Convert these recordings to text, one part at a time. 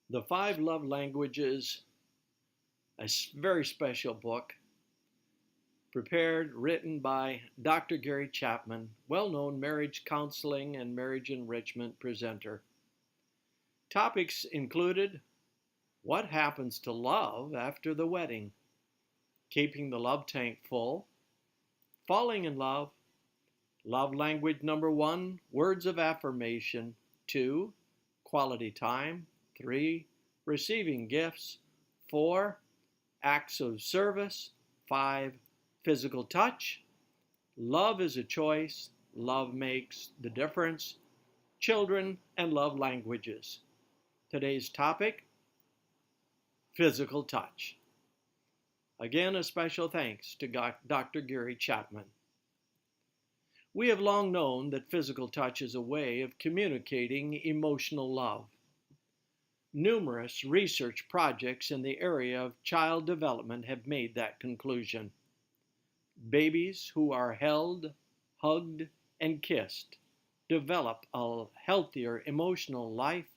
The Five Love Languages, a very special book, prepared, written by Dr. Gary Chapman, well-known marriage counseling and marriage enrichment presenter. Topics included what happens to love after the wedding, keeping the love tank full, falling in love, love language number 1, words of affirmation, 2, quality time, 3, receiving gifts, 4, acts of service, 5, physical touch, love is a choice, love makes the difference, children and love languages. Today's topic, physical touch. Again, a special thanks to Dr. Gary Chapman. We have long known that physical touch is a way of communicating emotional love. Numerous research projects in the area of child development have made that conclusion. Babies who are held, hugged, and kissed develop a healthier emotional life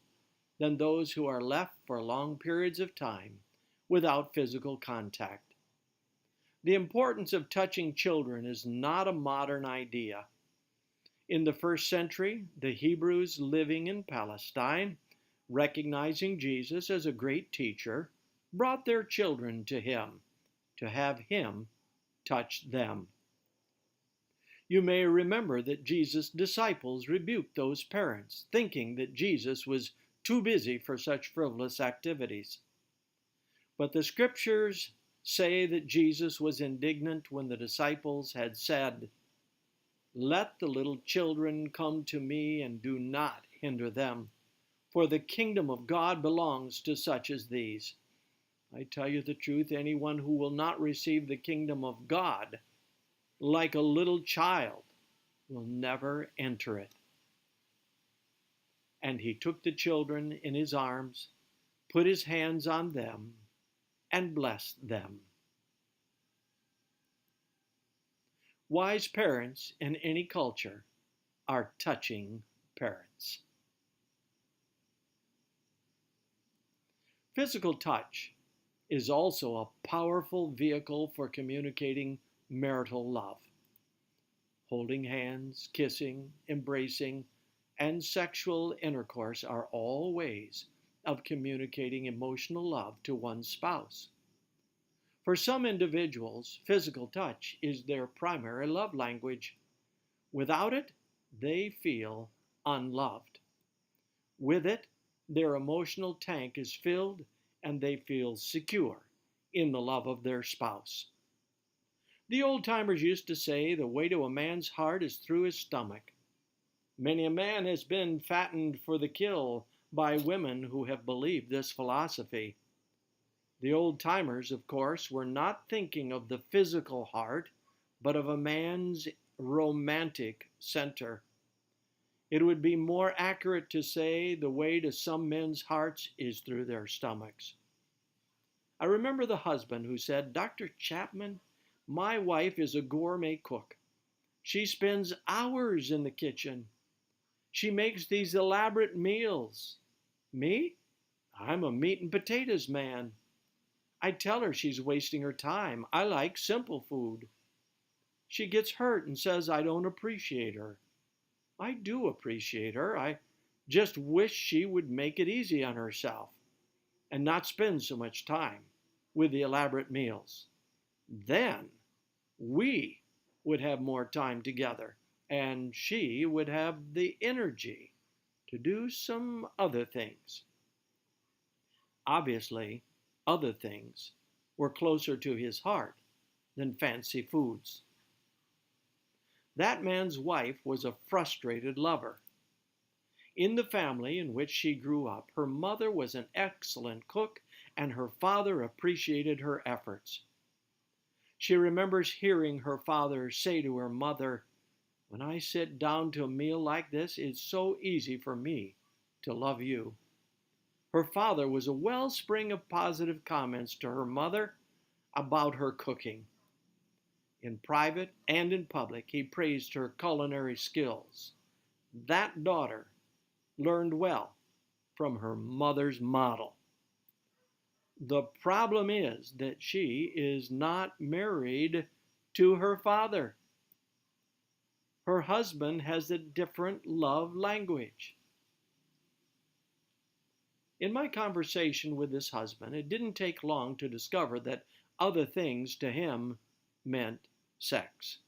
than those who are left for long periods of time without physical contact. The importance of touching children is not a modern idea. In the first century, the Hebrews living in Palestine, recognizing Jesus as a great teacher, brought their children to him to have him touch them. You may remember that Jesus' disciples rebuked those parents, thinking that Jesus was too busy for such frivolous activities. But the scriptures say that Jesus was indignant when the disciples had said, "Let the little children come to me and do not hinder them, for the kingdom of God belongs to such as these." I tell you the truth, anyone who will not receive the kingdom of God like a little child will never enter it. And he took the children in his arms, put his hands on them, and blessed them. Wise parents in any culture are touching parents. Physical touch is also a powerful vehicle for communicating marital love. Holding hands, kissing, embracing, and sexual intercourse are all ways of communicating emotional love to one's spouse. For some individuals, physical touch is their primary love language. Without it, they feel unloved. With it, their emotional tank is filled and they feel secure in the love of their spouse. The old-timers used to say the way to a man's heart is through his stomach. Many a man has been fattened for the kill by women who have believed this philosophy. The old-timers, of course, were not thinking of the physical heart, but of a man's romantic center. It would be more accurate to say the way to some men's hearts is through their stomachs. I remember the husband who said, "Dr. Chapman, my wife is a gourmet cook. She spends hours in the kitchen. She makes these elaborate meals. Me? I'm a meat and potatoes man. I tell her she's wasting her time. I like simple food. She gets hurt and says I don't appreciate her. I do appreciate her. I just wish she would make it easy on herself and not spend so much time with the elaborate meals. Then we would have more time together and she would have the energy to do some other things." Obviously, other things were closer to his heart than fancy foods. That man's wife was a frustrated lover. In the family in which she grew up, her mother was an excellent cook and her father appreciated her efforts. She remembers hearing her father say to her mother, "When I sit down to a meal like this, it's so easy for me to love you." Her father was a wellspring of positive comments to her mother about her cooking. In private and in public, he praised her culinary skills. That daughter learned well from her mother's model. The problem is that she is not married to her father. Her husband has a different love language. In my conversation with this husband, it didn't take long to discover that other things to him meant sex.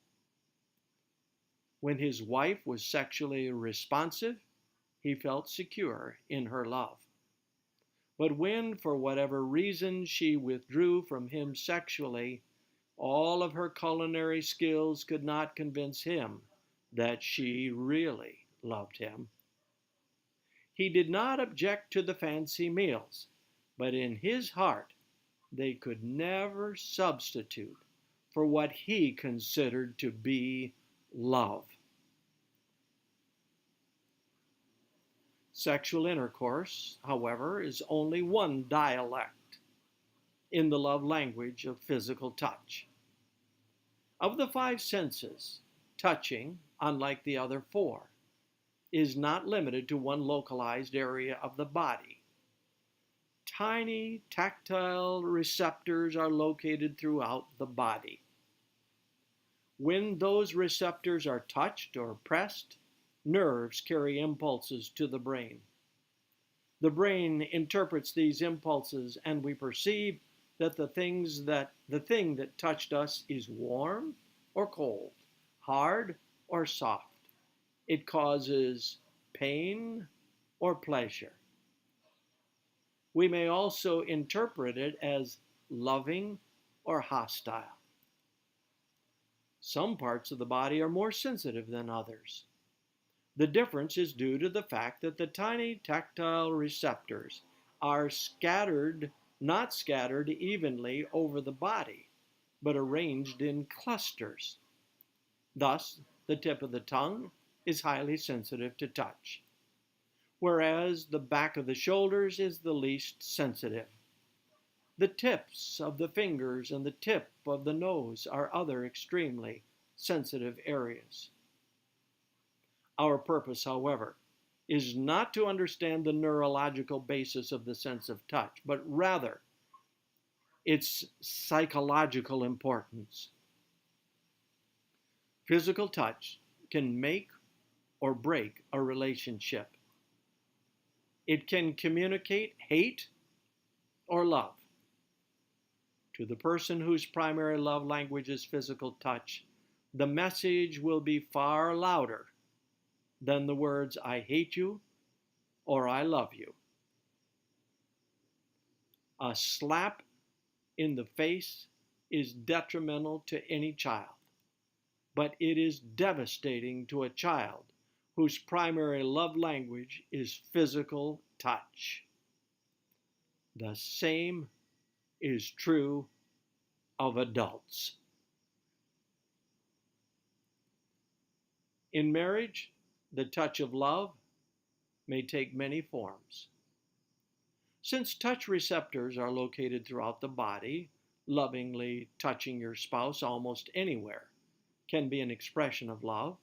When his wife was sexually responsive, he felt secure in her love. But when, for whatever reason, she withdrew from him sexually, all of her culinary skills could not convince him that she really loved him. He did not object to the fancy meals, but in his heart they could never substitute for what he considered to be love. Sexual intercourse, however, is only one dialect in the love language of physical touch. Of the five senses, touching, unlike the other four, is not limited to one localized area of the body. Tiny tactile receptors are located throughout the body. When those receptors are touched or pressed, nerves carry impulses to the brain. The brain interprets these impulses, and we perceive that the thing that touched us is warm or cold, hard or soft. It causes pain or pleasure. We may also interpret it as loving or hostile. Some parts of the body are more sensitive than others. The difference is due to the fact that the tiny tactile receptors are not scattered evenly over the body, but arranged in clusters. Thus, the tip of the tongue is highly sensitive to touch, whereas the back of the shoulders is the least sensitive. The tips of the fingers and the tip of the nose are other extremely sensitive areas. Our purpose, however, is not to understand the neurological basis of the sense of touch, but rather its psychological importance. Physical touch can make or break a relationship. It can communicate hate or love. To the person whose primary love language is physical touch, the message will be far louder than the words "I hate you" or "I love you." A slap in the face is detrimental to any child, but it is devastating to a child whose primary love language is physical touch. The same is true of adults. In marriage, the touch of love may take many forms. Since touch receptors are located throughout the body, lovingly touching your spouse almost anywhere can be an expression of love.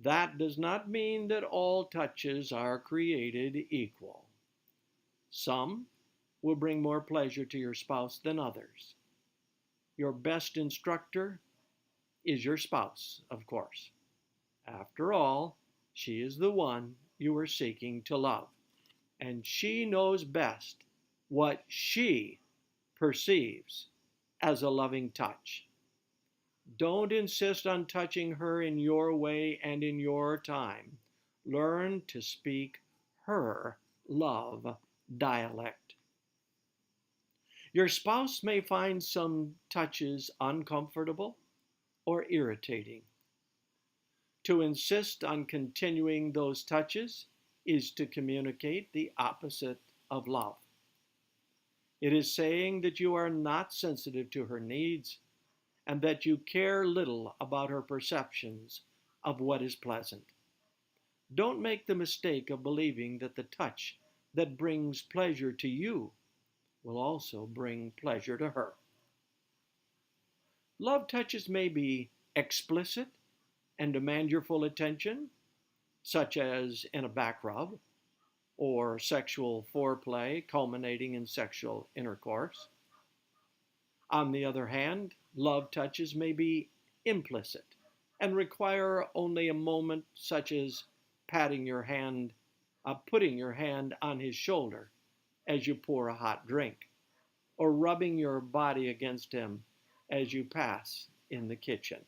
That does not mean that all touches are created equal. Some will bring more pleasure to your spouse than others. Your best instructor is your spouse, of course. After all, she is the one you are seeking to love, and she knows best what she perceives as a loving touch. Don't insist on touching her in your way and in your time. Learn to speak her love dialect. Your spouse may find some touches uncomfortable or irritating. To insist on continuing those touches is to communicate the opposite of love. It is saying that you are not sensitive to her needs and that you care little about her perceptions of what is pleasant. Don't make the mistake of believing that the touch that brings pleasure to you will also bring pleasure to her. Love touches may be explicit and demand your full attention, such as in a back rub, or sexual foreplay culminating in sexual intercourse. On the other hand, love touches may be implicit and require only a moment, such as patting your hand, putting your hand on his shoulder as you pour a hot drink, or rubbing your body against him as you pass in the kitchen.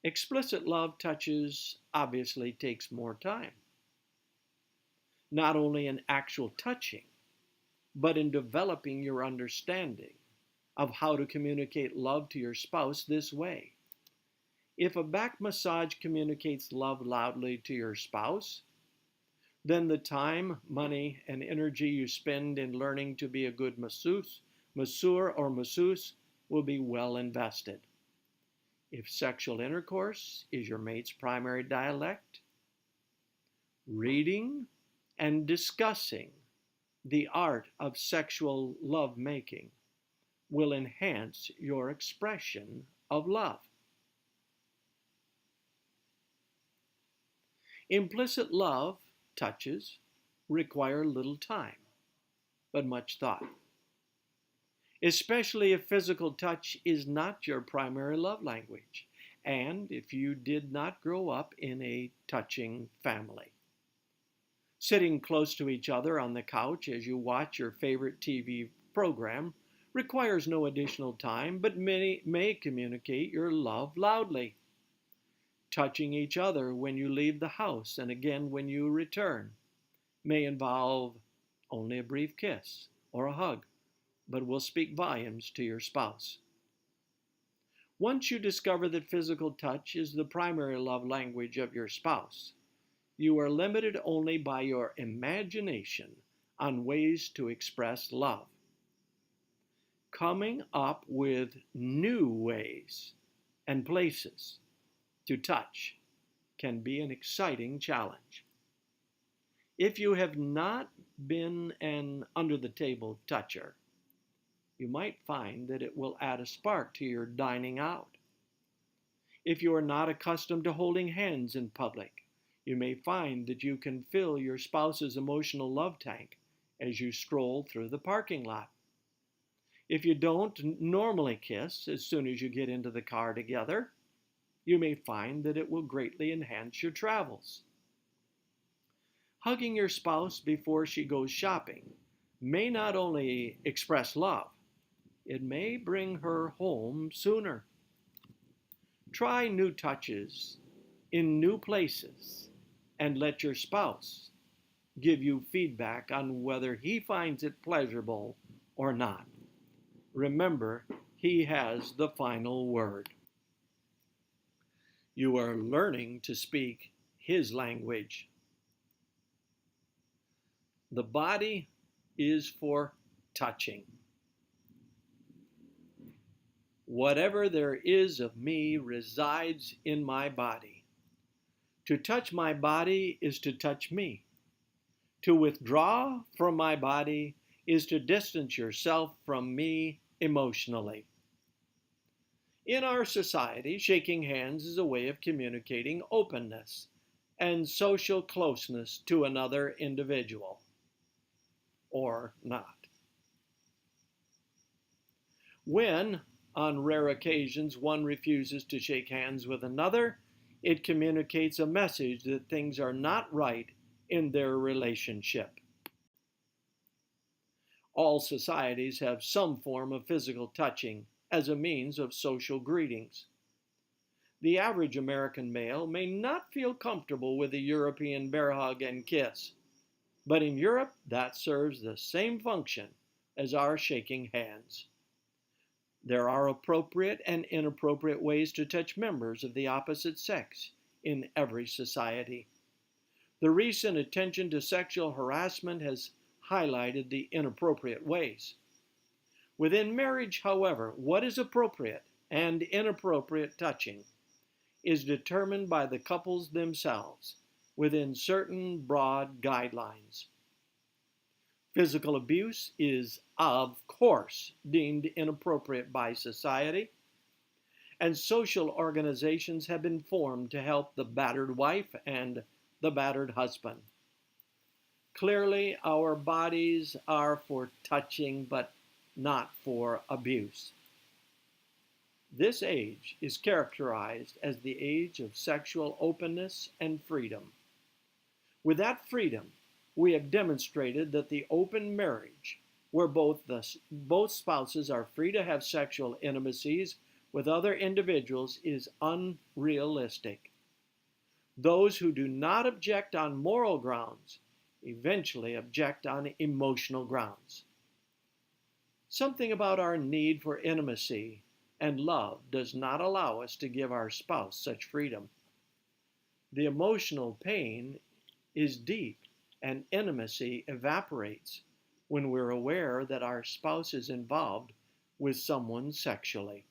Explicit love touches obviously takes more time, not only in actual touching, but in developing your understanding of how to communicate love to your spouse this way. If a back massage communicates love loudly to your spouse, then the time, money, and energy you spend in learning to be a good masseur or masseuse will be well invested. If sexual intercourse is your mate's primary dialect, reading and discussing the art of sexual lovemaking will enhance your expression of love. Implicit love touches require little time, but much thought, especially if physical touch is not your primary love language, and if you did not grow up in a touching family. Sitting close to each other on the couch as you watch your favorite TV program requires no additional time, but many may communicate your love loudly. Touching each other when you leave the house and again when you return may involve only a brief kiss or a hug, but will speak volumes to your spouse. Once you discover that physical touch is the primary love language of your spouse, you are limited only by your imagination on ways to express love. Coming up with new ways and places to touch can be an exciting challenge. If you have not been an under-the-table toucher, you might find that it will add a spark to your dining out. If you are not accustomed to holding hands in public, you may find that you can fill your spouse's emotional love tank as you stroll through the parking lot. If you don't normally kiss as soon as you get into the car together, you may find that it will greatly enhance your travels. Hugging your spouse before she goes shopping may not only express love, it may bring her home sooner. Try new touches in new places and let your spouse give you feedback on whether he finds it pleasurable or not. Remember, he has the final word. You are learning to speak his language. The body is for touching. Whatever there is of me resides in my body. To touch my body is to touch me. To withdraw from my body is to distance yourself from me emotionally. In our society, shaking hands is a way of communicating openness and social closeness to another individual, or not. When, on rare occasions, one refuses to shake hands with another, it communicates a message that things are not right in their relationship. All societies have some form of physical touching as a means of social greetings. The average American male may not feel comfortable with a European bear hug and kiss, but in Europe that serves the same function as our shaking hands. There are appropriate and inappropriate ways to touch members of the opposite sex in every society. The recent attention to sexual harassment has highlighted the inappropriate ways. Within marriage, however, what is appropriate and inappropriate touching is determined by the couples themselves within certain broad guidelines. Physical abuse is, of course, deemed inappropriate by society, and social organizations have been formed to help the battered wife and the battered husband. Clearly, our bodies are for touching, but not for abuse. This age is characterized as the age of sexual openness and freedom. With that freedom, we have demonstrated that the open marriage, where both spouses are free to have sexual intimacies with other individuals, is unrealistic. Those who do not object on moral grounds eventually object on emotional grounds. Something about our need for intimacy and love does not allow us to give our spouse such freedom. The emotional pain is deep, and intimacy evaporates when we're aware that our spouse is involved with someone sexually.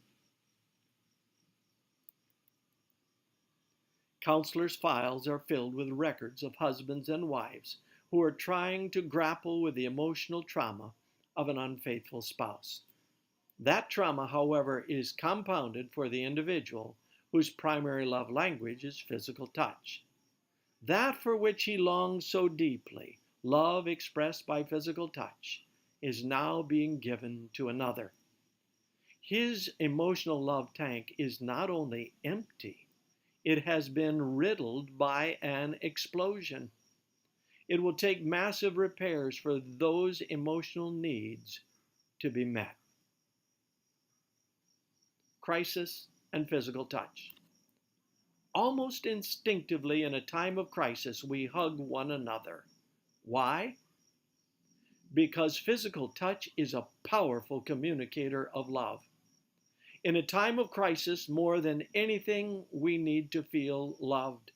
Counselors' files are filled with records of husbands and wives who are trying to grapple with the emotional trauma of an unfaithful spouse. That trauma, however, is compounded for the individual whose primary love language is physical touch. That for which he longs so deeply, love expressed by physical touch, is now being given to another. His emotional love tank is not only empty, it has been riddled by an explosion. It will take massive repairs for those emotional needs to be met. Crisis and physical touch. Almost instinctively, in a time of crisis, we hug one another. Why? Because physical touch is a powerful communicator of love. In a time of crisis, more than anything, we need to feel loved.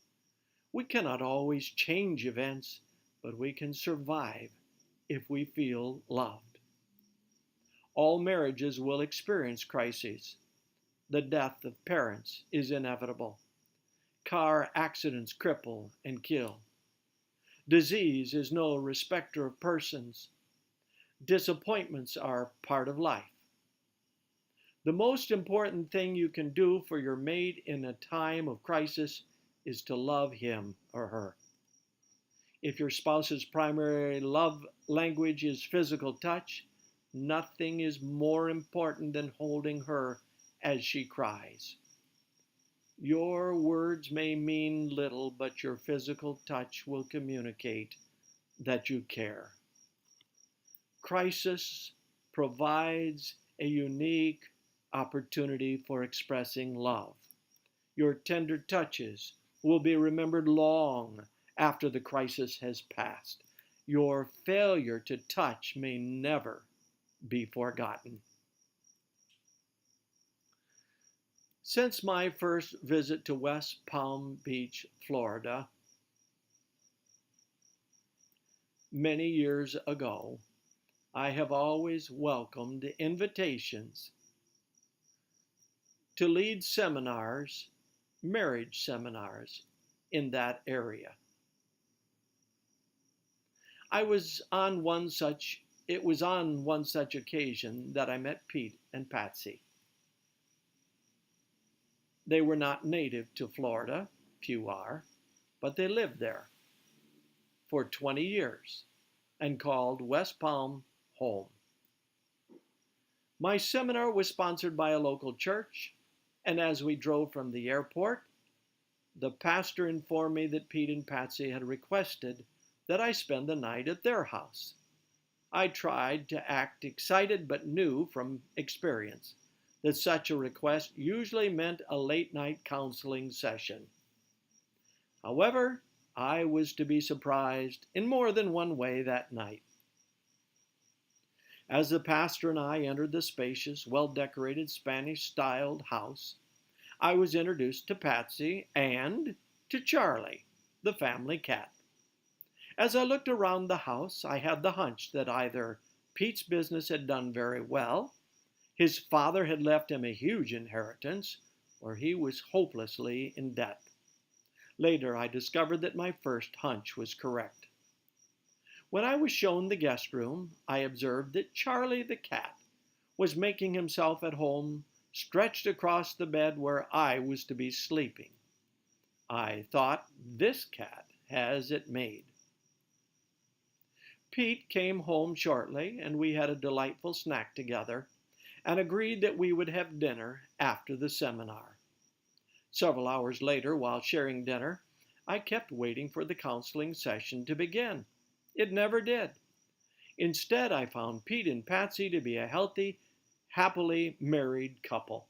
We cannot always change events, but we can survive if we feel loved. All marriages will experience crises. The death of parents is inevitable. Car accidents cripple and kill. Disease is no respecter of persons. Disappointments are part of life. The most important thing you can do for your mate in a time of crisis is to love him or her. If your spouse's primary love language is physical touch, nothing is more important than holding her as she cries. Your words may mean little, but your physical touch will communicate that you care. Crisis provides a unique opportunity for expressing love. Your tender touches will be remembered long after the crisis has passed. Your failure to touch may never be forgotten. Since my first visit to West Palm Beach, Florida, many years ago, I have always welcomed invitations to lead seminars, marriage seminars, in that area. It was on one such occasion that I met Pete and Patsy. They were not native to Florida, few are, but they lived there for 20 years and called West Palm home. My seminar was sponsored by a local church, and as we drove from the airport, the pastor informed me that Pete and Patsy had requested that I spend the night at their house. I tried to act excited, but knew from experience that such a request usually meant a late-night counseling session. However, I was to be surprised in more than one way that night. As the pastor and I entered the spacious, well-decorated Spanish-styled house, I was introduced to Patsy and to Charlie, the family cat. As I looked around the house, I had the hunch that either Pete's business had done very well, his father had left him a huge inheritance, or he was hopelessly in debt. Later, I discovered that my first hunch was correct. When I was shown the guest room, I observed that Charlie the cat was making himself at home, stretched across the bed where I was to be sleeping. I thought this cat has it made. Pete came home shortly, and we had a delightful snack together and agreed that we would have dinner after the seminar. Several hours later, while sharing dinner, I kept waiting for the counseling session to begin. It never did. Instead, I found Pete and Patsy to be a healthy, happily married couple.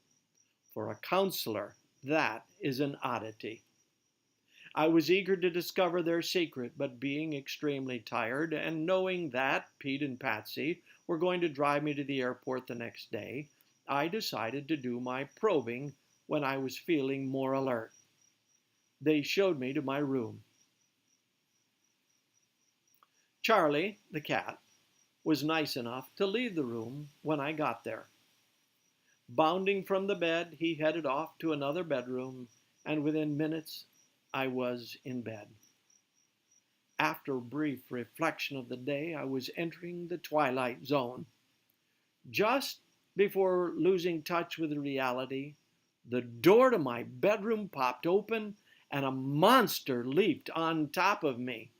For a counselor, that is an oddity. I was eager to discover their secret, but being extremely tired and knowing that Pete and Patsy were going to drive me to the airport the next day, I decided to do my probing when I was feeling more alert. They showed me to my room. Charlie, the cat, was nice enough to leave the room when I got there. Bounding from the bed, he headed off to another bedroom, and within minutes, I was in bed. After a brief reflection of the day, I was entering the twilight zone. Just before losing touch with reality, the door to my bedroom popped open, and a monster leaped on top of me.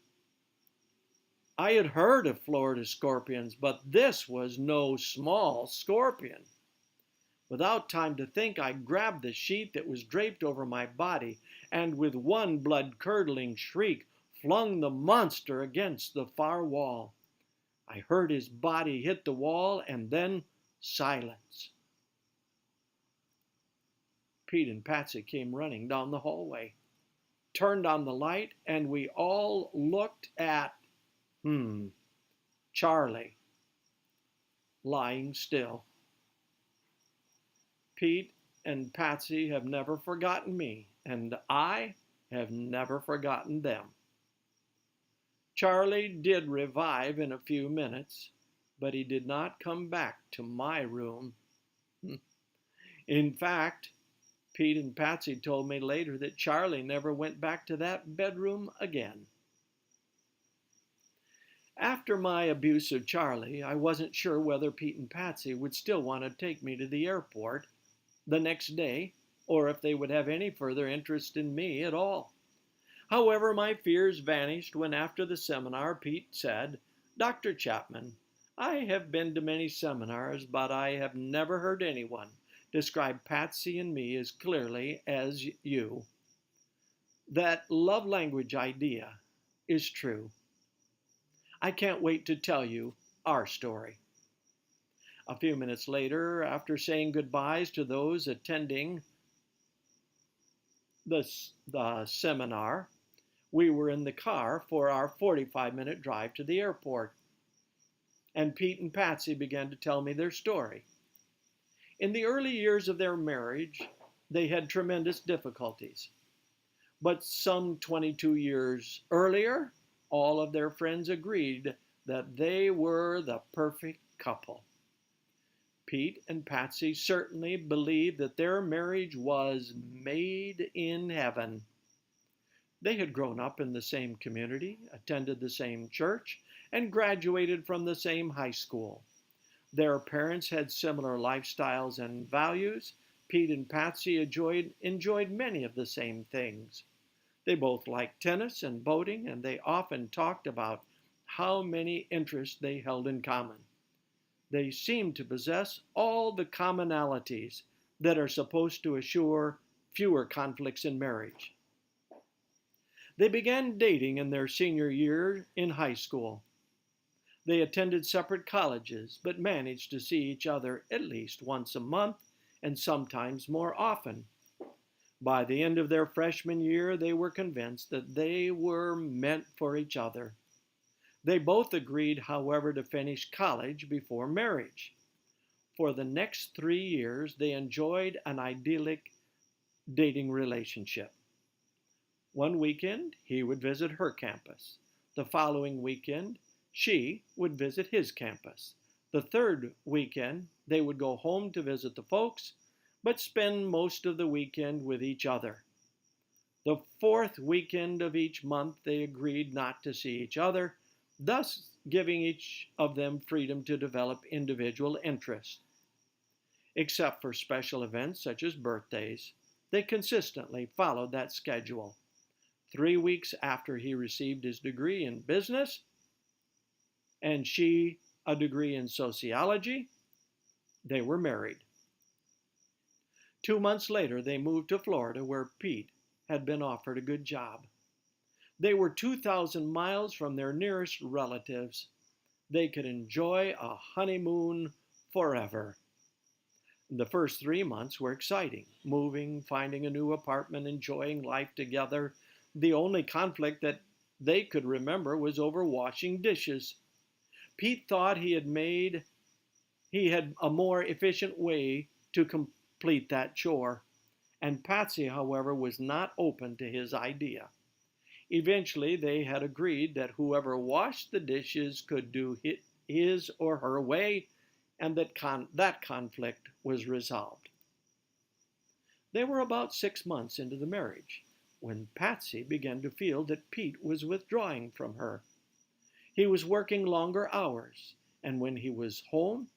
I had heard of Florida scorpions, but this was no small scorpion. Without time to think, I grabbed the sheet that was draped over my body and with one blood-curdling shriek flung the monster against the far wall. I heard his body hit the wall and then silence. Pete and Patsy came running down the hallway, turned on the light, and we all looked at Charlie, lying still. Pete and Patsy have never forgotten me, and I have never forgotten them. Charlie did revive in a few minutes, but he did not come back to my room. In fact, Pete and Patsy told me later that Charlie never went back to that bedroom again. After my abuse of Charlie, I wasn't sure whether Pete and Patsy would still want to take me to the airport the next day, or if they would have any further interest in me at all. However, my fears vanished when after the seminar, Pete said, "Dr. Chapman, I have been to many seminars, but I have never heard anyone describe Patsy and me as clearly as you. That love language idea is true. I can't wait to tell you our story." A few minutes later, after saying goodbyes to those attending the seminar, we were in the car for our 45-minute drive to the airport, and Pete and Patsy began to tell me their story. In the early years of their marriage, they had tremendous difficulties. But some 22 years earlier, all of their friends agreed that they were the perfect couple. Pete and Patsy certainly believed that their marriage was made in heaven. They had grown up in the same community, attended the same church, and graduated from the same high school. Their parents had similar lifestyles and values. Pete and Patsy enjoyed many of the same things. They both liked tennis and boating, and they often talked about how many interests they held in common. They seemed to possess all the commonalities that are supposed to assure fewer conflicts in marriage. They began dating in their senior year in high school. They attended separate colleges, but managed to see each other at least once a month and sometimes more often. By the end of their freshman year, they were convinced that they were meant for each other. They both agreed, however, to finish college before marriage. For the next 3 years, they enjoyed an idyllic dating relationship. One weekend, he would visit her campus. The following weekend, she would visit his campus. The third weekend, they would go home to visit the folks, but spend most of the weekend with each other. The fourth weekend of each month, they agreed not to see each other, thus giving each of them freedom to develop individual interests. Except for special events such as birthdays, they consistently followed that schedule. 3 weeks after he received his degree in business, and she a degree in sociology, they were married. 2 months later, they moved to Florida, where Pete had been offered a good job. They were 2,000 miles from their nearest relatives. They could enjoy a honeymoon forever. The first 3 months were exciting, moving, finding a new apartment, enjoying life together. The only conflict that they could remember was over washing dishes. Pete thought he had a more efficient way to complete that chore, and Patsy, however, was not open to his idea. Eventually, they had agreed that whoever washed the dishes could do his or her way, and that conflict was resolved. They were about 6 months into the marriage when Patsy began to feel that Pete was withdrawing from her. He was working longer hours, and when he was home,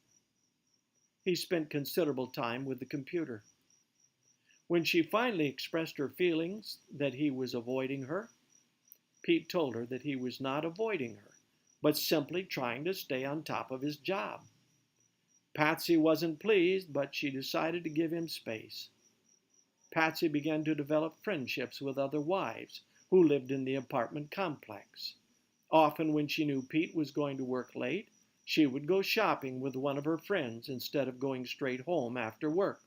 he spent considerable time with the computer. When she finally expressed her feelings that he was avoiding her, Pete told her that he was not avoiding her, but simply trying to stay on top of his job. Patsy wasn't pleased, but she decided to give him space. Patsy began to develop friendships with other wives who lived in the apartment complex. Often when she knew Pete was going to work late, she would go shopping with one of her friends instead of going straight home after work.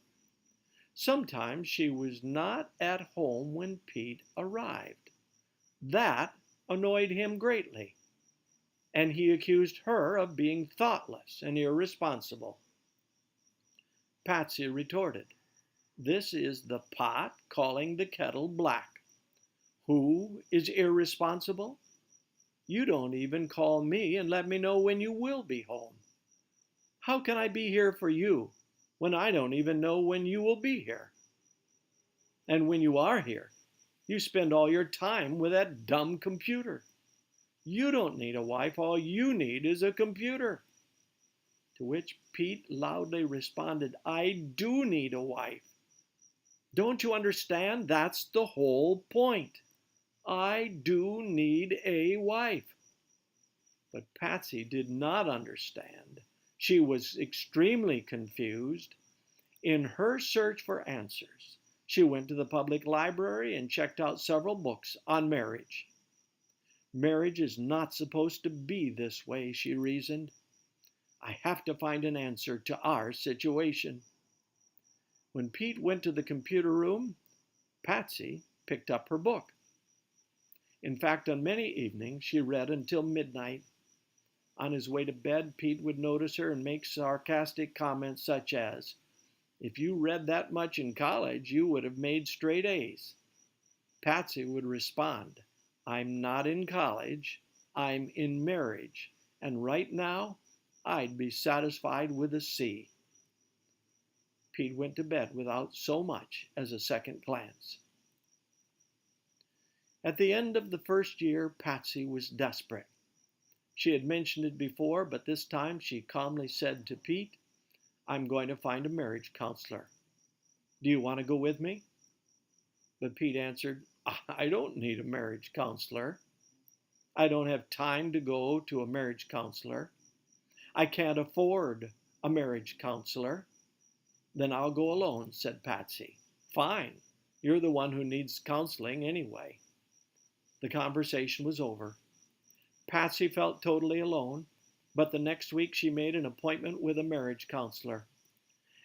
Sometimes she was not at home when Pete arrived. That annoyed him greatly, and he accused her of being thoughtless and irresponsible. Patsy retorted, "This is the pot calling the kettle black. Who is irresponsible? You don't even call me and let me know when you will be home. How can I be here for you when I don't even know when you will be here? And when you are here, you spend all your time with that dumb computer. You don't need a wife, all you need is a computer." To which Pete loudly responded, "I do need a wife. Don't you understand? That's the whole point. I do need a wife." But Patsy did not understand. She was extremely confused. In her search for answers, she went to the public library and checked out several books on marriage. Marriage is not supposed to be this way, she reasoned. I have to find an answer to our situation. When Pete went to the computer room, Patsy picked up her book. In fact, on many evenings, she read until midnight. On his way to bed, Pete would notice her and make sarcastic comments such as, "If you read that much in college, you would have made straight A's." Patsy would respond, "I'm not in college, I'm in marriage, and right now, I'd be satisfied with a C." Pete went to bed without so much as a second glance. At the end of the first year, Patsy was desperate. She had mentioned it before, but this time she calmly said to Pete, "I'm going to find a marriage counselor. Do you want to go with me?" But Pete answered, "I don't need a marriage counselor. I don't have time to go to a marriage counselor. I can't afford a marriage counselor." "Then I'll go alone," said Patsy. "Fine. You're the one who needs counseling anyway." The conversation was over. Patsy felt totally alone, but the next week she made an appointment with a marriage counselor.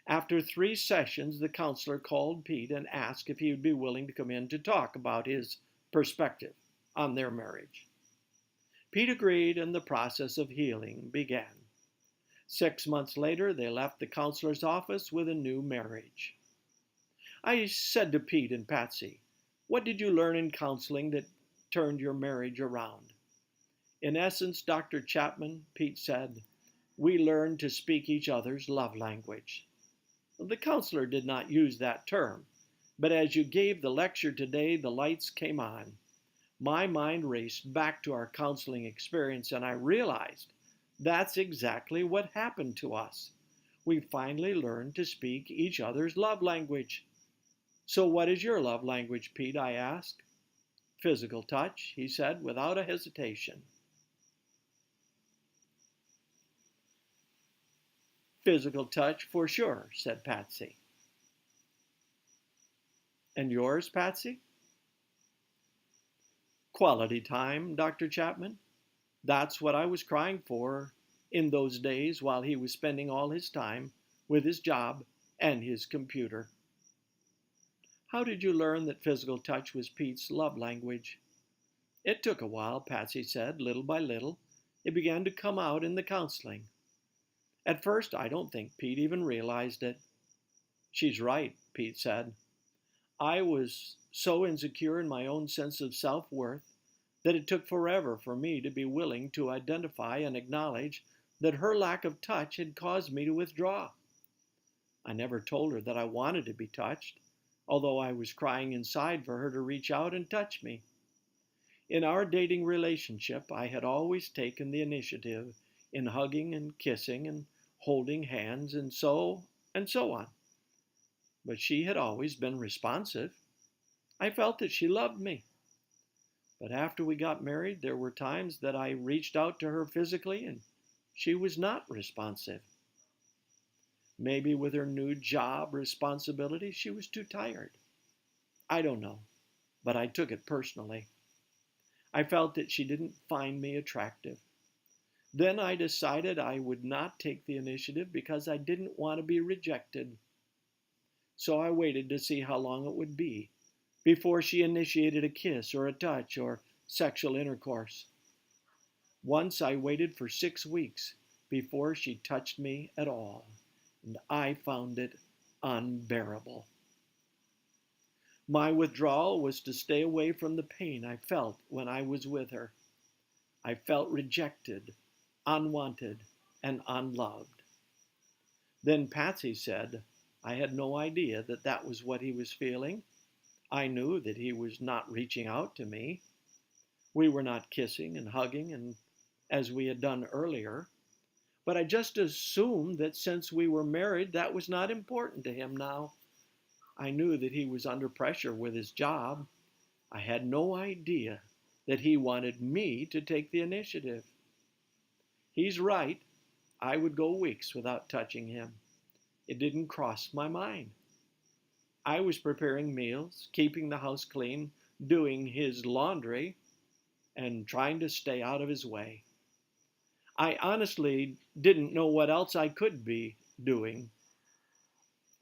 After 3 sessions, the counselor called Pete and asked if he would be willing to come in to talk about his perspective on their marriage. Pete agreed, and the process of healing began. 6 months later, they left the counselor's office with a new marriage. I said to Pete and Patsy, "What did you learn in counseling that turned your marriage around?" "In essence, Dr. Chapman," Pete said, "we learned to speak each other's love language." The counselor did not use that term, but as you gave the lecture today, the lights came on. My mind raced back to our counseling experience, and I realized that's exactly what happened to us. We finally learned to speak each other's love language. "So what is your love language, Pete?" I asked. Physical touch, he said without a hesitation. Physical touch for sure, said Patsy. And yours, Patsy? Quality time, Dr. Chapman. That's what I was crying for in those days while he was spending all his time with his job and his computer. How did you learn that physical touch was Pete's love language? It took a while, Patsy said, little by little. It began to come out in the counseling. At first, I don't think Pete even realized it. She's right, Pete said. I was so insecure in my own sense of self-worth that it took forever for me to be willing to identify and acknowledge that her lack of touch had caused me to withdraw. I never told her that I wanted to be touched, although I was crying inside for her to reach out and touch me. In our dating relationship, I had always taken the initiative in hugging and kissing and holding hands and so on. But she had always been responsive. I felt that she loved me. But after we got married, there were times that I reached out to her physically and she was not responsive. Maybe with her new job responsibility, she was too tired. I don't know, but I took it personally. I felt that she didn't find me attractive. Then I decided I would not take the initiative because I didn't want to be rejected. So I waited to see how long it would be before she initiated a kiss or a touch or sexual intercourse. Once I waited for 6 weeks before she touched me at all, and I found it unbearable. My withdrawal was to stay away from the pain I felt when I was with her. I felt rejected, unwanted, and unloved. Then Patsy said, I had no idea that that was what he was feeling. I knew that he was not reaching out to me. We were not kissing and hugging and as we had done earlier. But I just assumed that since we were married, that was not important to him now. I knew that he was under pressure with his job. I had no idea that he wanted me to take the initiative. He's right. I would go weeks without touching him. It didn't cross my mind. I was preparing meals, keeping the house clean, doing his laundry, and trying to stay out of his way. I honestly didn't know what else I could be doing.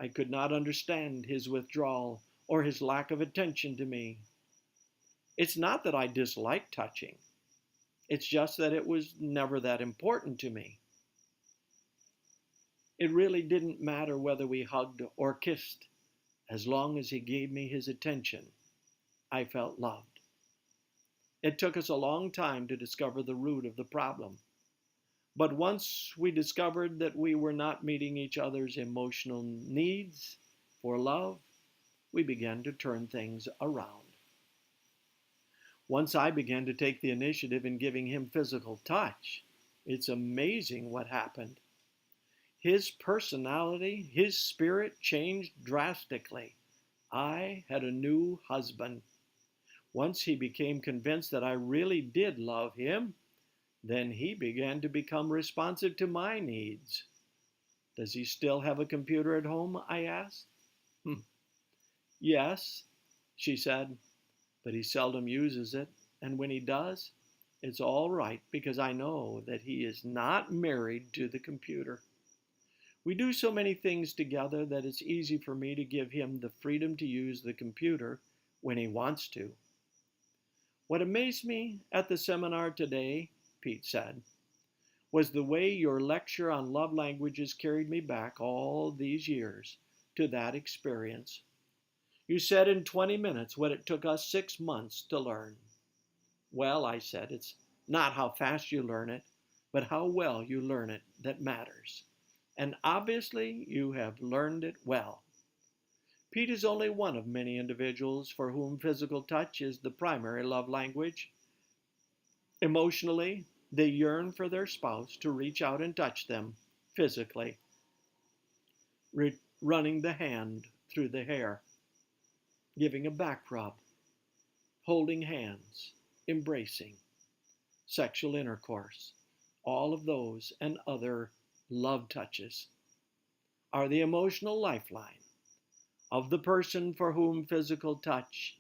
I could not understand his withdrawal or his lack of attention to me. It's not that I dislike touching. It's just that it was never that important to me. It really didn't matter whether we hugged or kissed. As long as he gave me his attention, I felt loved. It took us a long time to discover the root of the problem. But once we discovered that we were not meeting each other's emotional needs for love, we began to turn things around. Once I began to take the initiative in giving him physical touch, it's amazing what happened. His personality, his spirit changed drastically. I had a new husband. Once he became convinced that I really did love him, then he began to become responsive to my needs. Does he still have a computer at home? I asked. Yes, she said, but he seldom uses it, and when he does, it's all right because I know that he is not married to the computer. We do so many things together that it's easy for me to give him the freedom to use the computer when he wants to. What amazed me at the seminar today, Pete said, was the way your lecture on love languages carried me back all these years to that experience. You said in 20 minutes what it took us 6 months to learn. Well, I said, it's not how fast you learn it, but how well you learn it that matters. And obviously, you have learned it well. Pete is only one of many individuals for whom physical touch is the primary love language. Emotionally, they yearn for their spouse to reach out and touch them physically, running the hand through the hair, giving a back rub, holding hands, embracing, sexual intercourse, all of those and other love touches are the emotional lifeline of the person for whom physical touch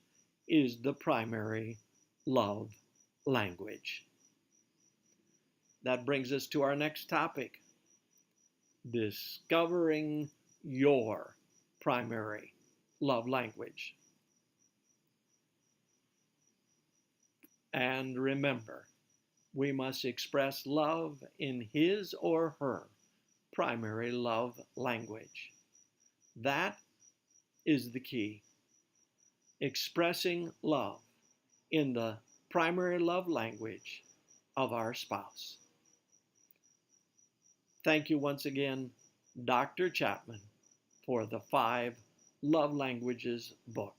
is the primary love language. That brings us to our next topic, discovering your primary love language. And remember, we must express love in his or her primary love language. That is the key. Expressing love in the primary love language of our spouse. Thank you once again, Dr. Chapman, for the 5 Love Languages book.